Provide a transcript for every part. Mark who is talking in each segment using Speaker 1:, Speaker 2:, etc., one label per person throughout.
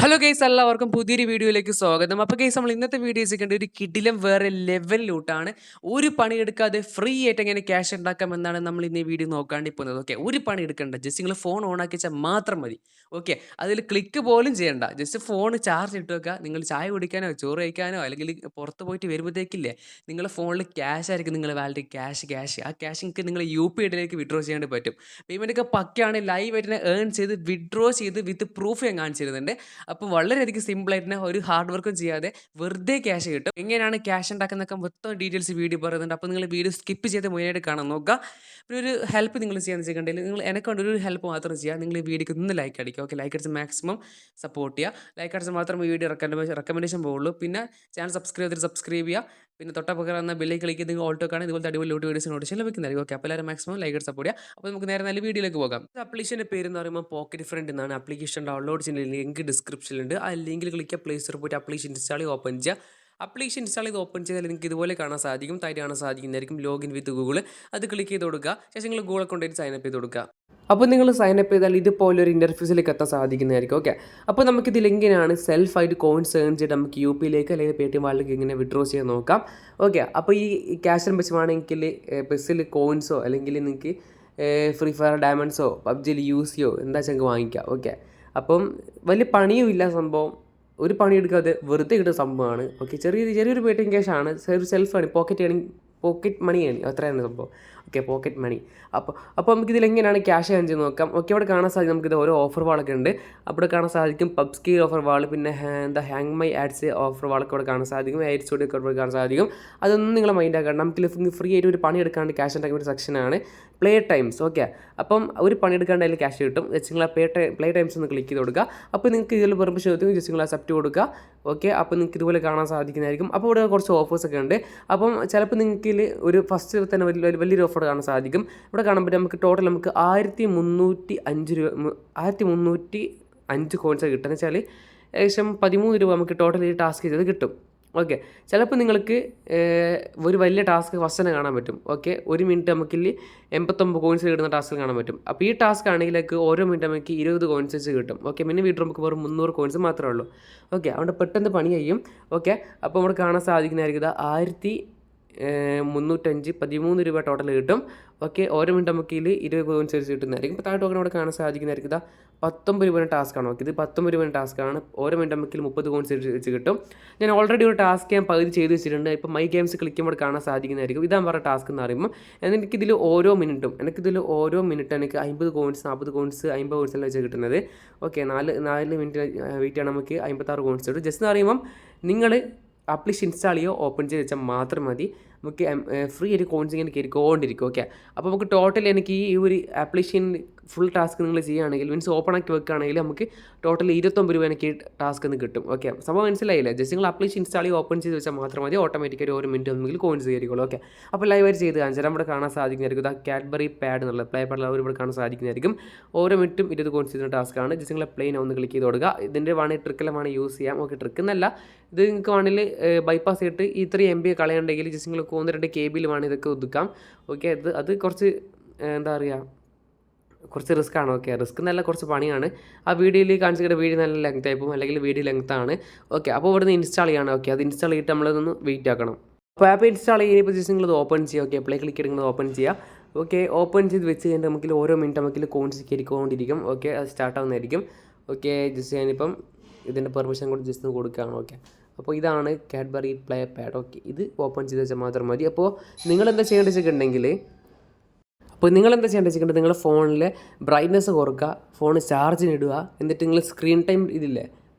Speaker 1: Hello guys, എല്ലാവർക്കും പുതിയൊരു വീഡിയോയിലേക്ക് സ്വാഗതം. അപ്പോൾ ഗൈസ്, നമ്മൾ ഇന്നത്തെ വീഡിയോ ചെയ്യേണ്ട ഒരു കിടിലം വേറെ ലെവൽ ലൂട്ടാണ്. ഒരു പണി എടുക്കാതെ ഫ്രീ ആയിട്ട് എങ്ങനെ ക്യാഷ് ഉണ്ടാക്കാമെന്നാണ് നമ്മൾ ഇന്ന് ഈ വീഡിയോ നോക്കാണ്ടി പോകുന്നത്. ഓക്കെ, ഒരു പണി എടുക്കണ്ട, ജസ്റ്റ് നിങ്ങൾ ഫോൺ ഓൺ ആക്കി വെച്ചാൽ മാത്രം മതി. ഓക്കെ, അതിൽ ക്ലിക്ക് പോലും ചെയ്യണ്ട, ജസ്റ്റ് ഫോൺ ചാർജ് ഇട്ട് വെക്കുക. നിങ്ങൾ ചായ കുടിക്കാനോ ചോറ് കഴിക്കാനോ അല്ലെങ്കിൽ പുറത്ത് പോയിട്ട് വരുമ്പോഴത്തേക്കില്ലേ, നിങ്ങളുടെ ഫോണിൽ ക്യാഷ് ആയിരിക്കും, നിങ്ങളുടെ വാലറ്റ് ക്യാഷ് ആ ക്യാഷ് നിങ്ങൾക്ക് നിങ്ങൾ UPI ഐഡിയിലേക്ക് വിഡ്രോ ചെയ്യാൻ പറ്റും. പേയ്മെൻ്റ് ഒക്കെ പക്കയാണ്, ലൈവ് ആയിട്ട് ഏൺ ചെയ്ത് വിഡ്രോ ചെയ്ത് വിത്ത് പ്രൂഫ് ഞാൻ കാണിച്ചു തരുന്നുണ്ട്. അപ്പോൾ വളരെയധികം സിമ്പിളായിട്ട് തന്നെ ഒരു ഹാർഡ് വർക്കും ചെയ്യാതെ വെറുതെ ക്യാഷ് കിട്ടും. എങ്ങനെയാണ് ക്യാഷ് ഉണ്ടാക്കുന്നതൊക്കെ മൊത്തം ഡീറ്റെയിൽസ് വീഡിയോ പറയുന്നുണ്ട്. അപ്പോൾ നിങ്ങൾ വീഡിയോ സ്കിപ്പ് ചെയ്ത് മുന്നേറ്റ് കാണാൻ നോക്കുക. പിന്നെ ഒരു ഹെൽപ്പ് നിങ്ങൾ ചെയ്യാന്ന് വെച്ചിട്ടുണ്ടെങ്കിൽ നിങ്ങൾ എന്നെ കൊണ്ട് ഒരു ഹെൽപ്പ് മാത്രം ചെയ്യുക. നിങ്ങൾ ഈ വീഡിയോക്ക് ഒന്ന് ലൈക്ക് അടിക്കുക. ഓക്കെ, ലൈക്ക് അടിച്ച് മാക്സിമം സപ്പോർട്ട് ചെയ്യുക. ലൈക്ക് അടിച്ച് മാത്രമേ വീഡിയോ റെക്കമെൻഡേഷൻ പോകുള്ളൂ. പിന്നെ ചാനൽ സബ്സ്ക്രൈബ് ചെയ്യുക. പിന്നെ തൊട്ടപ്പുറം എന്ന ബെല്ലിൽ ക്ലിക്ക് ചെയ്ത് നിങ്ങൾ ഓൾട്ടോ കാണാൻ ഇതുപോലത്തെ അടിപൊളി വീഡിയോസ് നോട്ടിഫിക്കേഷൻ ലഭിക്കുന്നതായിരിക്കും. ഓക്കെ, അപ്പോൾ എല്ലാവരും മാക്സിമം ലൈക്ക് അടിച്ച് സപ്പോർട്ട് ചെയ്യുക. അപ്പോൾ നമുക്ക് നേരെ നല്ല വീഡിയോയിലേക്ക് പോകാം. ആപ്ലിക്കേഷൻ്റെ പേര് എന്ന് പറയുമ്പോൾ പോക്കറ്റ് ഫ്രണ്ട് എന്നാണ്. ആപ്ലിക്കേഷൻ ഡൗൺലോഡ് ചെയ്യുന്ന ലിങ്ക് ഡിസ്ക്രിപ്ഷനിലുണ്ട്. ആ ലിങ്കിൽ ക്ലിക്ക് പ്ലേ സ്റ്റോറിൽ പോയിട്ട് ആപ്ലിക്കേഷൻ ഇൻസ്റ്റാൾ ചെയ്ത് ഓപ്പൺ ചെയ്യുക. ആപ്ലിക്കേഷൻ ഇൻസ്റ്റാൾ ചെയ്ത് ഓപ്പൺ ചെയ്താൽ നിങ്ങൾക്ക് ഇതുപോലെ കാണാൻ സാധിക്കും. താഴെ കാണാൻ സാധിക്കുന്നതായിരിക്കും ലോഗിൻ വിത്ത് ഗൂഗിൾ. അത് ക്ലിക്ക് ചെയ്ത് കൊടുക്കുക. ശേഷം നിങ്ങൾ ഗൂഗിൾ അക്കൗണ്ടായിട്ട് സൈനപ്പ് ചെയ്ത് കൊടുക്കുക. അപ്പോൾ നിങ്ങൾ സൈനപ്പ് ചെയ്താൽ ഇതുപോലെ ഒരു ഇൻ്റർഫേസിലേക്ക് എത്താൻ സാധിക്കുന്നതായിരിക്കും. ഓക്കെ, അപ്പോൾ നമുക്കിതിൽ എങ്ങനെയാണ് സെൽഫായിട്ട് കോയിൻസ് ഏൺ ചെയ്ത് നമുക്ക് UPI അല്ലെങ്കിൽ പേടിഎം വാലറ്റിലേക്ക് എങ്ങനെ വിഡ്രോ ചെയ്യാൻ നോക്കാം. ഓക്കെ, അപ്പോൾ ഈ ക്യാഷിന് വെച്ചുവാണെങ്കിൽ ബസ്സിൽ കോയിൻസോ അല്ലെങ്കിൽ നിങ്ങൾക്ക് ഫ്രീ ഫയർ ഡയമണ്ട്സോ PUBGയിൽ UCയോ എന്താ വെച്ചാൽ നിങ്ങൾക്ക് വാങ്ങിക്കാം. ഓക്കെ, അപ്പം വലിയ പണിയും ഇല്ല സംഭവം. ഒരു പണിയെടുക്കാതെ വെറുതെ കിട്ടുന്ന സംഭവമാണ്. ഓക്കെ, ചെറിയൊരു പേടിഎം ക്യാഷാണ്, ഒരു സെൽഫാണ്, പോക്കറ്റ് മണിയാണ്, അത്രയാണ് സംഭവം. Okay, pocket money. അപ്പോൾ നമുക്കിതിൽ എങ്ങനെയാണ് ക്യാഷ് ഏൺ ചെയ്ത് നോക്കാം. ഓക്കെ, അവിടെ കാണാൻ സാധിക്കും നമുക്കിത് ഓരോ ഓഫർ വാളൊക്കെ ഉണ്ട്. അവിടെ കാണാൻ സാധിക്കും PUBG ഓഫർ വാൾ, പിന്നെ ഹാങ് മൈ ആഡ്സ് ഓഫർ വാളൊക്കെ അവിടെ കാണാൻ സാധിക്കും. എയ്ഡ് സ്റ്റുഡിയോ ഒക്കെ കാണാൻ സാധിക്കും. അതൊന്നും നിങ്ങൾ മൈൻഡ് ആക്കണം. നമുക്ക് ഫ്രീ ആയിട്ട് ഒരു പണി എടുക്കാണ്ട് ക്യാഷ് ഉണ്ടാക്കുന്ന ഒരു സെക്ഷനാണ് പ്ലേ ടൈംസ്. ഓക്കെ, അപ്പം ഒരു പണി എടുക്കാണ്ട് അതിൽ ക്യാഷ് കിട്ടും. ജസ്റ്റ് നിങ്ങൾ പ്ലേ ടൈംസ് ഒന്ന് ക്ലിക്ക് ചെയ്ത് കൊടുക്കുക. അപ്പോൾ നിങ്ങൾക്ക് ഇതിൽ പെർമിഷൻ എടുത്തു ജസ്റ്റ് നിങ്ങൾ അക്സെപ്റ്റ് കൊടുക്കുക. ഓക്കെ, അപ്പോൾ നിങ്ങൾക്ക് ഇതുപോലെ കാണാൻ സാധിക്കുന്നതായിരിക്കും. അപ്പോൾ ഇവിടെ കുറച്ച് ഓഫേഴ്സൊക്കെ ഉണ്ട്. അപ്പം ചിലപ്പോൾ നിങ്ങൾക്ക് ഒരു ഫസ്റ്റ് തന്നെ വലിയൊരു ഓഫർ കാണാൻ സാധിക്കും. ഇവിടെ കാണുമ്പോൾ നമുക്ക് ടോട്ടൽ നമുക്ക് 1305 രൂപ 1305 കോയിൻസ് കിട്ടുന്നത് വെച്ചാൽ ഏകദേശം 13 രൂപ നമുക്ക് ടോട്ടൽ ഈ ടാസ്ക് ചെയ്തത് കിട്ടും. ഓക്കെ, ചിലപ്പോൾ നിങ്ങൾക്ക് ഒരു വലിയ ടാസ്ക് ഫസ്റ്റ് തന്നെ കാണാൻ പറ്റും. ഓക്കെ, 1 മിനിറ്റ് നമുക്കിൽ 89 കോയിൻസ് കിട്ടുന്ന ടാസ്ക് കാണാൻ പറ്റും. അപ്പോൾ ഈ ടാസ്ക് ആണെങ്കിലേക്ക് ഓരോ മിനിറ്റ് നമുക്ക് 20 കോയിൻസ് വെച്ച് കിട്ടും. ഓക്കെ, പിന്നെ വീട്ടിൽ നമുക്ക് വെറും 300 കോയിൻസ് മാത്രമേ ഉള്ളൂ. ഓക്കെ, അതുകൊണ്ട് പെട്ടെന്ന് പണി ചെയ്യും. ഓക്കെ, അപ്പോൾ നമ്മൾ കാണാൻ സാധിക്കുന്നതായിരിക്കും 1305 രൂപ ടോട്ടൽ കിട്ടും. ഓക്കെ, ഓരോ മിനിറ്റ് നമുക്ക് 20 കോയിൻസ് വെച്ച് കിട്ടുന്നതായിരിക്കും. ഇപ്പോൾ താഴെ ടോക്കൺ അവിടെ കാണാൻ സാധിക്കുന്നതായിരിക്കും 19 രൂപയുടെ ടാസ്ക്കാണ്. ഓക്കെ, ഇത് 19 രൂപയുടെ ടാസ്ക്കാണ്. ഓരോ മിനിറ്റ് നമുക്ക് 30 കോയിൻസ് വെച്ച് കിട്ടും. ഞാൻ ഓൾറെഡി ഒരു ടാസ്ക് ഞാൻ പകുതി ചെയ്ത് വെച്ചിട്ടുണ്ട്. ഇപ്പോൾ മൈ ഗെയിംസ് ക്ലിക്ക് ചെയ്യുമ്പോൾ കാണാൻ സാധിക്കുന്നതായിരിക്കും. ഇതാണ് പറഞ്ഞ ടാസ്ക് എന്ന് പറയുമ്പോൾ എനിക്കിതിൽ ഓരോ മിനിറ്റ് എനിക്ക് 50 കോയിൻസ് 40 കോയിൻസ് 50 കോയിൻസ് എല്ലാം വെച്ച് കിട്ടുന്നത്. ഓക്കെ, 4 മിനിറ്റ് വെയിറ്റ് ആണ് നമുക്ക് 56 കോയിൻസ് കിട്ടും. ജസ്റ്റ് എന്ന് പറയുമ്പം നിങ്ങൾ ആപ്ലിക്കേഷൻ ഇൻസ്റ്റാൾ ചെയ്യുക, ഓപ്പൺ ചെയ്ത് വെച്ചാൽ മാത്രം മതി. നമുക്ക് ഫ്രീ ആയിട്ട് കോയിൻസ് ഇങ്ങനെ കയറിക്കൊണ്ടിരിക്കും. ഓക്കെ, അപ്പോൾ നമുക്ക് ടോട്ടൽ എനിക്ക് ഈ ഒരു ആപ്ലിക്കേഷൻ ഫുൾ ടാസ്ക് നിങ്ങൾ ചെയ്യുകയാണെങ്കിൽ മീൻസ് ഓപ്പൺ ആക്കി വെക്കുകയാണെങ്കിൽ നമുക്ക് ടോട്ടൽ 29 രൂപ എനിക്ക് ടാസ്ക് എന്ന് കിട്ടും. ഓക്കെ, സംഭവം മനസ്സിലായില്ല. ജസ്റ്റ് നിങ്ങൾ ആപ്ലിക്കേഷൻ ഇൻസ്റ്റാൾ ചെയ്ത് ഓപ്പൺ ചെയ്ത് വെച്ചാൽ മാത്രം മതി. ഓട്ടോമാറ്റിക്കായി ഓരോ മിനിറ്റ് നമുക്ക് കോയിൻസ് കയറിക്കോളൂ. ഓക്കെ, അപ്പോൾ ലൈവായിട്ട് ചെയ്ത് കാണിച്ചാൽ നമ്മുടെ കാണാൻ സാധിക്കുന്നതായിരിക്കും കാഡ്ബറി പാഡ് എന്നുള്ള പ്ലേ പാഡിൽ ഇവിടെ കാണാൻ സാധിക്കുന്നതായിരിക്കും. ഓരോ മിനിറ്റും 20 കോയിൻസ് ചെയ്യുന്ന ടാസ്ക്കാണ്. ജസ്റ്റ് നിങ്ങൾ പ്ലെയിൻ ഒന്ന് ക്ലിക്ക് ചെയ്ത് കൊടുക്കുക. ഇതിൻ്റെ വേണമെങ്കിൽ ട്രിക്കെല്ലാം വേണമെങ്കിൽ യൂസ് ചെയ്യാം. ഓക്കെ, ട്രിക്കെന്നല്ല, ഇത് നിങ്ങൾക്ക് വേണമെങ്കിൽ ബൈപ്പാസ് ചെയ്തിട്ട് ഇത്രയും MB കളയുണ്ടെങ്കിൽ ജസ്റ്റ് നിങ്ങൾ 1-2 KB വേണമെങ്കിൽ ഇതൊക്കെ ഒതുക്കാം. ഓക്കെ, അത് കുറച്ച് എന്താ പറയുക, കുറച്ച് റിസ്ക്കാണ്. ഓക്കെ, റിസ്ക് നല്ല കുറച്ച് പണിയാണ്. ആ വീഡിയോയിൽ കാണിച്ചിട്ട് വീഡിയോ നല്ല ലെങ്ത് ആയിപ്പോൾ അല്ലെങ്കിൽ വീഡിയോ ലെങ്ത്താണ്. ഓക്കെ, അപ്പോൾ ഇവിടുന്ന് ഇൻസ്റ്റാൾ ചെയ്യണം. ഓക്കെ, അത് ഇൻസ്റ്റാൾ ചെയ്തിട്ട് നമ്മളതൊന്ന് വെയിറ്റ് ആക്കണം. അപ്പോൾ ആപ്പ് ഇൻസ്റ്റാൾ ചെയ്യുമ്പോൾ ജസ്റ്റ് നിങ്ങളത് ഓപ്പൺ ചെയ്യുക. ഓക്കെ, പ്ലേ ക്ലിക്ക് ചെയ്ത് ഓപ്പൺ ചെയ്യുക. ഓക്കെ, ഓപ്പൺ ചെയ്ത് വെച്ച് കഴിഞ്ഞാൽ നമുക്ക് ഓരോ മിനിറ്റ് നമുക്ക് കോയിൻസ് കയറിക്കൊണ്ടിരിക്കും. ഓക്കെ, അത് സ്റ്റാർട്ട് ആവുന്നതായിരിക്കും. ഓക്കെ, ജസ്റ്റ് ഞാനിപ്പം ഇതിൻ്റെ പെർമിഷൻ കൂടി ജസ്റ്റ് കൊടുക്കുകയാണ്. ഓക്കെ, അപ്പോൾ ഇതാണ് കാഡ്ബറി പ്ലേ പാഡ്. ഓക്കെ, ഇത് ഓപ്പൺ ചെയ്ത് വെച്ചാൽ മാത്രം മതി. അപ്പോൾ നിങ്ങളെന്താ ചെയ്യേണ്ടത് വെച്ചിട്ടുണ്ടെങ്കിൽ നിങ്ങളുടെ ഫോണിലെ ബ്രൈറ്റ്നസ് കുറക്കുക, ഫോൺ ചാർജിന് ഇടുക. എന്നിട്ട് നിങ്ങൾ സ്ക്രീൻ ടൈം ഇതില്ലേ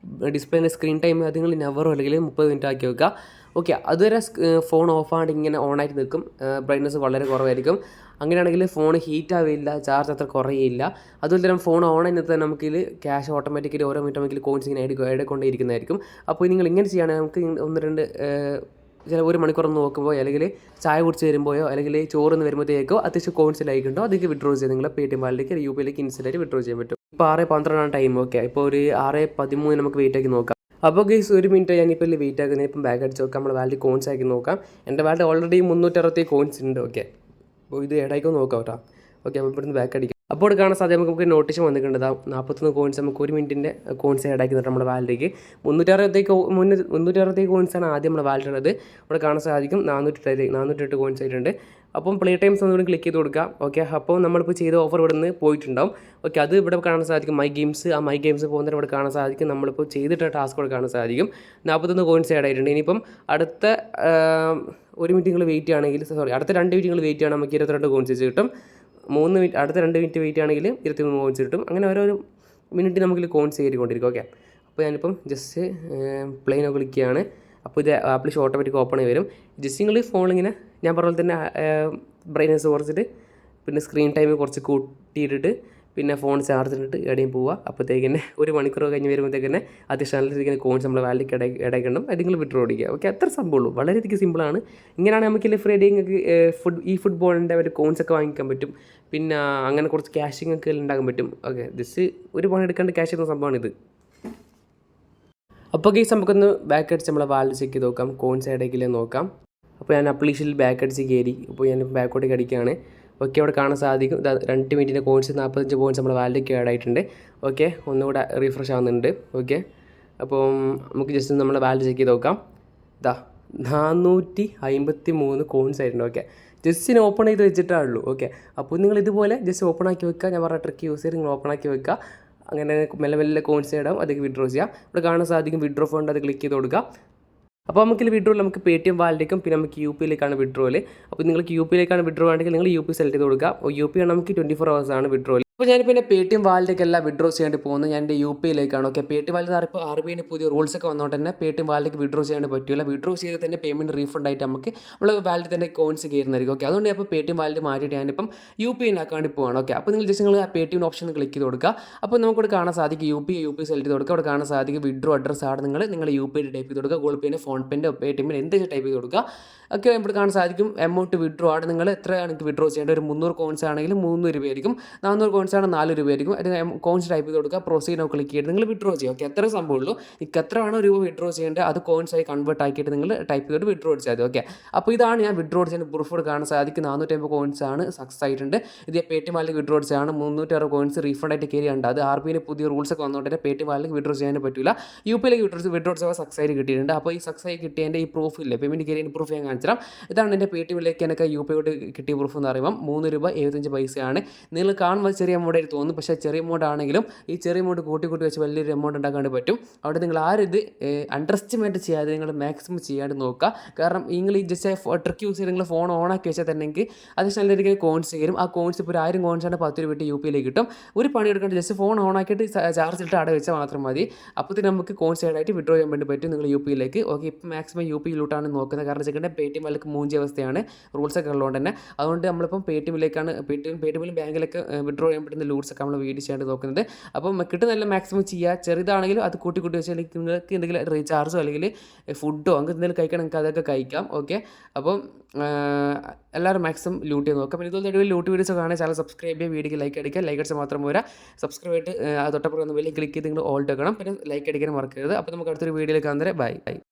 Speaker 1: ഡിസ്പ്ലേൻ്റെ സ്ക്രീൻ ടൈം അത് നിങ്ങൾ നവറോ അല്ലെങ്കിൽ 30 മിനിറ്റ് ആക്കി വെക്കുക. ഓക്കെ, അതുവരെ ഫോൺ ഓഫാണ്ട് ഇങ്ങനെ ഓണായിട്ട് നിൽക്കും. ബ്രൈറ്റ്നസ് വളരെ കുറവായിരിക്കും. അങ്ങനെയാണെങ്കിൽ ഫോൺ ഹീറ്റ് ആവില്ല, ചാർജ് അത്ര കുറയില്ല. അതുപോലെ തന്നെ ഫോൺ ഓൺ ആയിട്ട് തന്നെ നമുക്കിൽ ക്യാഷ് ഓട്ടോമാറ്റിക്കലി ഓരോ മിനിറ്റ് നമുക്ക് കോയിൻസ് ഇങ്ങനെ എടുക്കൊണ്ടേയിരിക്കുന്നതായിരിക്കും. അപ്പോൾ നിങ്ങൾ ഇങ്ങനെ ചെയ്യുകയാണെങ്കിൽ നമുക്ക് 1-2 ചില 1 മണിക്കൂർ നോക്കുമ്പോൾ അല്ലെങ്കിൽ ചായ കുടിച്ച് വരുമ്പോഴോ അല്ലെങ്കിൽ ചോറിന്ന് വരുമ്പോഴത്തേക്കോ അത്യാവശ്യം കോയിൻസിലായിട്ടുണ്ടോ അതൊക്കെ വിഡ്രോ ചെയ്ത് നിങ്ങളെ പേടിഎം വാലറ്റിലേക്ക് UPI യിലേക്ക് ഇൻസ്റ്റൻ്റായിട്ട് വിഡ്രോ ചെയ്യാൻ പറ്റും. ഇപ്പോൾ 6:12 ടൈം. ഓക്കെ, ഇപ്പോൾ ഒരു 6:13 നമുക്ക് വെയിറ്റ് ആക്കി നോക്കാം. അപ്പോൾ ഗൈസ് 1 മിനിറ്റ് ഞാനിപ്പോൾ വെയിറ്റ് ആക്കുന്നത്. ഇപ്പം ബാക്ക് അടിച്ച് നോക്കാം, നമ്മൾ വാലറ്റ് കോയിൻസ് ആക്കി നോക്കാം. എൻ്റെ വാലറ്റ് ഓൾറെഡി 360 കോയിൻസ് ഉണ്ട്. ഓക്കെ, അപ്പോൾ ഇത് ഏടായിക്കോ നോക്കാം കേട്ടോ. ഓക്കെ, അപ്പോൾ ഇവിടുന്ന് ബാക്ക് അടിക്കാം. അപ്പോൾ ഇവിടെ കാണാൻ സാധ്യത നമുക്ക് നോട്ടീഷൻ വന്നിട്ടുണ്ട്. 41 കോയിൻസ് നമുക്ക് 1 മിനിറ്റിൻ്റെ കോയിൻസ് ആഡ് ആക്കി തന്നിട്ട് നമ്മുടെ വാലറ്റിലേക്ക് 360 കോയിൻസാണ് ആദ്യം നമ്മുടെ വാലറ്റ് ഉള്ളത്. ഇവിടെ കാണാൻ സാധിക്കും 408 കോയിൻസ് ആയിട്ടുണ്ട്. അപ്പം പ്ലേ ടൈംസ് ഒന്നുകൂടി ക്ലിക്ക് ചെയ്ത് കൊടുക്കുക. ഓക്കെ, അപ്പോൾ നമ്മളിപ്പോൾ ചെയ്ത ഓഫർ ഇവിടെ നിന്ന് പോയിട്ടുണ്ടാവും. ഓക്കെ, അത് ഇവിടെ കാണാൻ സാധിക്കും മൈ ഗെയിംസ്. ആ മൈ ഗെയിംസ് പോകുന്നതിന് ഇവിടെ കാണാൻ സാധിക്കും. നമ്മളിപ്പോൾ ചെയ്തിട്ട് ടാസ്ക് ഇവിടെ കാണാൻ സാധിക്കും. 41 കോയിൻസ് ആഡ് ആയിട്ടുണ്ട്. ഇനിയിപ്പം അടുത്ത 1 മിനിറ്റ് നിങ്ങൾ വെയിറ്റ് ആണെങ്കിൽ അടുത്ത 2 മിനിറ്റ് നിങ്ങൾ വെയിറ്റ് ചെയ്യണം, നമുക്ക് 22 കോയിൻസ് വെച്ച് കിട്ടും. 3 മിനിറ്റ് അടുത്ത 2 മിനിറ്റ് വെയിറ്റ് ആണെങ്കിൽ 23 കോയിൻസ് കിട്ടും. അങ്ങനെ ഓരോ മിനിറ്റ് നമുക്ക് കോയിൻസ് കയറിക്കൊണ്ടിരിക്കും. ഓക്കെ, അപ്പോൾ ഞാനിപ്പം ജസ്റ്റ് പ്ലെയിനോ ക്ലിക്ക് ചെയ്യാണ്. അപ്പോൾ ഇത് ആപ്ലിക്കേഷൻ ഓട്ടോമാറ്റിക് ഓപ്പൺ ആയി വരും. ജസ്റ്റ് നിങ്ങൾ ഫോണിങ്ങനെ ഞാൻ പറഞ്ഞ പോലെ തന്നെ ബ്രൈറ്റ്നസ് കുറച്ചിട്ട് പിന്നെ സ്ക്രീൻ ടൈം കുറച്ച് കൂട്ടിയിട്ടിട്ട് പിന്നെ ഫോൺ ചാർജ് ഇട്ടിട്ട് എവിടെയും പോവുക. അപ്പോഴത്തേക്ക് തന്നെ 1 മണിക്കൂർ കഴിഞ്ഞ് വരുമ്പോഴത്തേക്ക് തന്നെ അത്യാവശ്യം കോയിൻസ് നമ്മൾ വാലറ്റിലേക്ക് ഇടയ്ക്കുണ്ടും അത് നിങ്ങൾ വിഡ്രോ അടിക്കുക. ഓക്കെ, അത്ര സംഭവമുള്ളൂ, വളരെയധികം സിമ്പിളാണ്. ഇങ്ങനെയാണ് നമുക്ക് ഫ്രീ നിങ്ങൾക്ക് ഫുട്ബോളിൻ്റെ ഒരു കോയിൻസ് ഒക്കെ വാങ്ങിക്കാൻ പറ്റും. പിന്നെ അങ്ങനെ കുറച്ച് ക്യാഷിങ് ഒക്കെ ഉണ്ടാക്കാൻ പറ്റും. ഓക്കെ, ജസ്റ്റ് ഒരു പണി എടുക്കേണ്ട ക്യാഷ് ചെയ്യുന്ന സംഭവമാണിത്. അപ്പോൾ കേസ് നമുക്കൊന്ന് ബാക്ക് അടിച്ച് നമ്മളെ വാലറ്റ് ചെക്ക് ചെയ്ത് നോക്കാം, കോയിൻസ് ഇടയ്ക്കില്ലേ നോക്കാം. അപ്പോൾ ഞാൻ അപ്ലിക്കേഷനിൽ ബാക്ക് അടിച്ച് കയറി. അപ്പോൾ ഞാൻ ബാക്കോട്ടേക്ക് അടിക്കുകയാണ്. ഓക്കെ, അവിടെ കാണാൻ സാധിക്കും 2 മിനിറ്റിൻ്റെ കോയിൻസ് 45 പോയിൻറ്റ്സ് നമ്മുടെ വാലറ്റിലേക്ക് ആഡ് ആയിട്ടുണ്ട്. ഓക്കെ, ഒന്നുകൂടെ റീഫ്രഷ് ആവുന്നുണ്ട്. ഓക്കെ, അപ്പം നമുക്ക് ജസ്റ്റ് നമ്മുടെ വാലറ്റ് ചെക്ക് ചെയ്ത് നോക്കാം. 453 കോയിൻസ് ആയിട്ടുണ്ട്. ഓക്കെ, ജസ്റ്റ് ഓപ്പൺ ചെയ്ത് വെച്ചിട്ടേ ഉള്ളൂ. ഓക്കെ, അപ്പോൾ നിങ്ങൾ ഇതുപോലെ ജസ്റ്റ് ഓപ്പൺ ആക്കി വെക്കുക. ഞാൻ പറഞ്ഞ ട്രിക്ക് യൂസ് ചെയ്ത് നിങ്ങൾ ഓപ്പൺ ആക്കി വെക്കുക. അങ്ങനെ മെല്ലെ മെല്ലെ കോയിൻസ് ഇടാം, അതൊക്കെ വിഡ്രോ ചെയ്യാം. ഇവിടെ കാണാൻ സാധിക്കും വിഡ്രോ ഫണ്ട്, അത് ക്ലിക്ക് ചെയ്ത് കൊടുക്കുക. അപ്പോൾ നമുക്ക് വിഡ്രോയിൽ നമുക്ക് പേടിഎം വാലറ്റിലേക്കും പിന്നെ നമുക്ക് UPയിലേക്കാണ് വിഡ്രോയിൽ. അപ്പോൾ നിങ്ങൾക്ക് UPയിലേക്കാണ് വിഡ്രോ ആണെങ്കിൽ നിങ്ങൾ UP സെലക്ട് ചെയ്ത് കൊടുക്കുക. UP ആണ് നമുക്ക് 24 hours ആണ് വിഡ്രോയിൽ. അപ്പോൾ ഞാനിപ്പോൾ എൻ്റെ പേടിഎം വാലറ്റിലേക്കല്ല വിഡ്രോ ചെയ്യാണ്ട് പോകുന്നത്, ഞാൻ എൻ്റെ UPയിലേക്കാണ്. ഓക്കെ, പേടിഎം വാലറ്റ് ഇപ്പോൾ RBIൻ്റെ പുതിയ റൂൾസ് ഒക്കെ വന്നുകൊണ്ട് തന്നെ പേടിഎം വാലറ്റിലേക്ക് വിഡ്രോ ചെയ്യാണ്ട് പറ്റില്ല. വിഡ്രോ ചെയ്ത് തന്നെ പേയ്മെൻറ്റ് റീഫണ്ട് ആയിട്ട് നമുക്ക് നമ്മൾ വാലറ്റിൽ തന്നെ കോയിൻസ് കയറുന്നതായിരിക്കും. ഓക്കെ, അതുകൊണ്ട് ഇപ്പോൾ പേടിഎം വാലറ്റ് മാറ്റിയിട്ട് ഞാനിപ്പം UPയിലാക്കാണ്ട് പോവാണ്. ഓക്കെ, അപ്പോൾ നിങ്ങൾ ജസ്റ്റ് നിങ്ങൾ ആ പേടിഎം ഓപ്ഷൻ ക്ലിക്ക് ചെയ്ത് കൊടുക്കുക. അപ്പോൾ നമുക്കിവിടെ കാണാൻ സാധിക്കും UP സെലക്ട് ചെയ്ത് കൊടുക്കുക. അവിടെ കാണാൻ സാധിക്കും വിഡ്രോ അഡ്രസ് ആണ് നിങ്ങൾ UPയിൽ ടൈപ്പ് ചെയ്ത് കൊടുക്കുക. ഗൂഗിൾ പേൻ്റെ, ഫോൺ പേൻ്റെ, പേടിഎമ്മിൽ എന്ത് ടൈപ്പ് ചെയ്ത് കൊടുക്കുക. ഒക്കെ ഇവിടെ കാണാൻ സാധിക്കും എമൗണ്ട് വിഡ്രോ ആണ് നിങ്ങൾ എത്രയാണ് വിഡ്രോ ചെയ്യേണ്ടത്. ഒരു 300 കോയിൻസ് ആണെങ്കിൽ 3 രൂപയായിരിക്കും, 400 കോയിൻസ് ആണ് 4 രൂപയായിരിക്കും. കോയിൻസ് ടൈപ്പ് ചെയ്ത് കൊടുക്കുക, പ്രൊസീഡ് നൗ ക്ലിക്ക് ചെയ്തിട്ട് നിങ്ങൾ വിഡ്രോ ചെയ്യുക. ഓക്കെ, എത്ര സംഭവമുള്ളൂ, നിങ്ങൾക്ക് എത്രയാണോ രൂപ വിഡ്രോ ചെയ്യേണ്ടത് അത് കോയിൻസ് ആയി കൺവേർട്ട് ആക്കിയിട്ട് നിങ്ങൾ ടൈപ്പ് ചെയ്തിട്ട് വിഡ്രോ അടിച്ചാൽ മതി. ഓക്കെ, അപ്പോൾ ഇതാണ് ഞാൻ വിഡ്രോ അടിച്ചതിൻ്റെ പ്രൂഫ് കാണാൻ സാധിക്കും. 450 കോയിൻസ് ആണ് സക്സസ് ആയിട്ടുണ്ട്. ഇത് പേടിഎം വാലറ്റിൽ വിഡ്രോ അടിച്ചാണ്. 360 കോയിൻസ് റീഫണ്ട് ആയിട്ട് കയറിയുണ്ട്. അത് RBIൻ്റെ പുതിയ റൂൾസ് ഒക്കെ വന്നുകൊണ്ട് തന്നെ പേടിഎം വാലറ്റിൽ വിഡ്രോ ചെയ്യാൻ പറ്റില്ല. UPയിലേക്ക് വിഡ്രോ ചെയ്താൽ സക്സസ് ആയിട്ട് കിട്ടിയിട്ടുണ്ട്. അപ്പോൾ ഈ സക്സസ് ആയി കിട്ടിയതിൻ്റെ ഈ പ്രൂഫ് ഇല്ലേ, പേയ്മെൻറ്റ് കയറിയതിൻ്റെ പ്രൂഫ് ഞാൻ കാണിച്ചു തരാം. ഇതാണ് എൻ്റെ പേടിഎമ്മിലേക്ക് എനിക്ക് UPയോട് കിട്ടിയ പ്രൂഫ് എന്ന് പറയുമ്പോൾ 3 രൂപ 75 പൈസയാണ്. നിങ്ങൾ കാണുമ്പോൾ ചെറിയ എമൗണ്ട് ആയിട്ട് തോന്നും, പക്ഷേ ചെറിയ എമൗണ്ട് ആണെങ്കിലും ഈ ചെറിയ എമൗണ്ട് കൂട്ടി വെച്ച് വലിയൊരു എമൗണ്ട് ഉണ്ടാക്കാൻ പറ്റും. അവിടെ നിങ്ങൾ ആരിത് അണ്ടർ എസ്റ്റിമേറ്റ് ചെയ്യാതെ നിങ്ങൾ മാക്സിമം ചെയ്യാണ്ട് നോക്കുക. കാരണം നിങ്ങൾ ഈ ജസ്റ്റ് ട്രിക്ക് യൂസ് ചെയ്ത് നിങ്ങൾ ഫോൺ ഓൺ ആക്കി വെച്ചാൽ തന്നെ അത്യാവശ്യം നല്ല രീതിയിൽ കോയിൻസ് കയറും. ആ കോയിൻസ് ഇപ്പോൾ 1000 കോയിൻസാണ് 10 രൂപ UPയിലേക്ക് കിട്ടും. ഒരു പണി എടുക്കേണ്ട, ജസ്റ്റ് ഫോൺ ഓൺ ആക്കിയിട്ട് ചാർജ് ഇട്ട് അവിടെ വെച്ചാൽ മാത്രം മതി. അപ്പോഴത്തേക്ക് നമുക്ക് കോയിൻസ് ആയിട്ട് വിഡ്രോ ചെയ്യാൻ വേണ്ടി പറ്റും നിങ്ങൾ UPയിലേക്ക്. ഓക്കെ, ഇപ്പോൾ മാക്സിമം UPയിലോട്ടാണ് നോക്കുന്നത്. കാരണം വെച്ചിട്ടുണ്ടെങ്കിൽ പേടിഎം വാലറ്റിലേക്ക് മൂഞ്ചിയ അവസ്ഥയാണ് റൂൾസൊക്കെ ഉള്ളതുകൊണ്ട് തന്നെ. അതുകൊണ്ട് നമ്മളിപ്പം പേടിഎമ്മിലേക്കാണ് പേടിഎമ്മിലും ബാങ്കിലൊക്കെ വിഡ്രോ ചെയ്യാൻ പറ്റുന്ന റൂൾസൊക്കെ നമ്മൾ വീഡിയോ ചെയ്യാണ്ട് നോക്കുന്നത്. അപ്പം കിട്ടുന്നല്ല മാക്സിമം ചെയ്യുക. ചെറുതാണെങ്കിലും അത് കൂട്ടി വെച്ചാൽ നിങ്ങൾക്ക് എന്തെങ്കിലും റീചാർജോ അല്ലെങ്കിൽ ഫുഡോ അങ്ങനെ എന്തെങ്കിലും കഴിക്കണം, നിങ്ങൾക്ക് അതൊക്കെ കഴിക്കാം. ഓക്കെ, അപ്പം എല്ലാവരും മാക്സിമം ലൂട്ട് ചെയ്ത് നോക്കാം. പിന്നെ ഇതുപോലെ ലൂട്ട് വീഡിയോസ് കാണാൻ ചാനൽ സബ്സ്ക്രൈബ് ചെയ്യുക, വീഡിയോക്ക് ലൈക്ക് അടിക്കുക. ലൈക്ക് അടിച്ചാൽ മാത്രം പോരാ, സബ്സ്ക്രൈബ് ആയിട്ട് തൊട്ടപ്പുറം വലിയ ക്ലിക്ക് ചെയ്ത് നിങ്ങൾ ഓൾട്ട് വെക്കണം. പിന്നെ ലൈക്ക് അടിക്കാൻ മറക്കരുത്. അപ്പോൾ നമുക്ക് അടുത്തൊരു വീഡിയോയിൽ കാണുന്നത് ബൈ.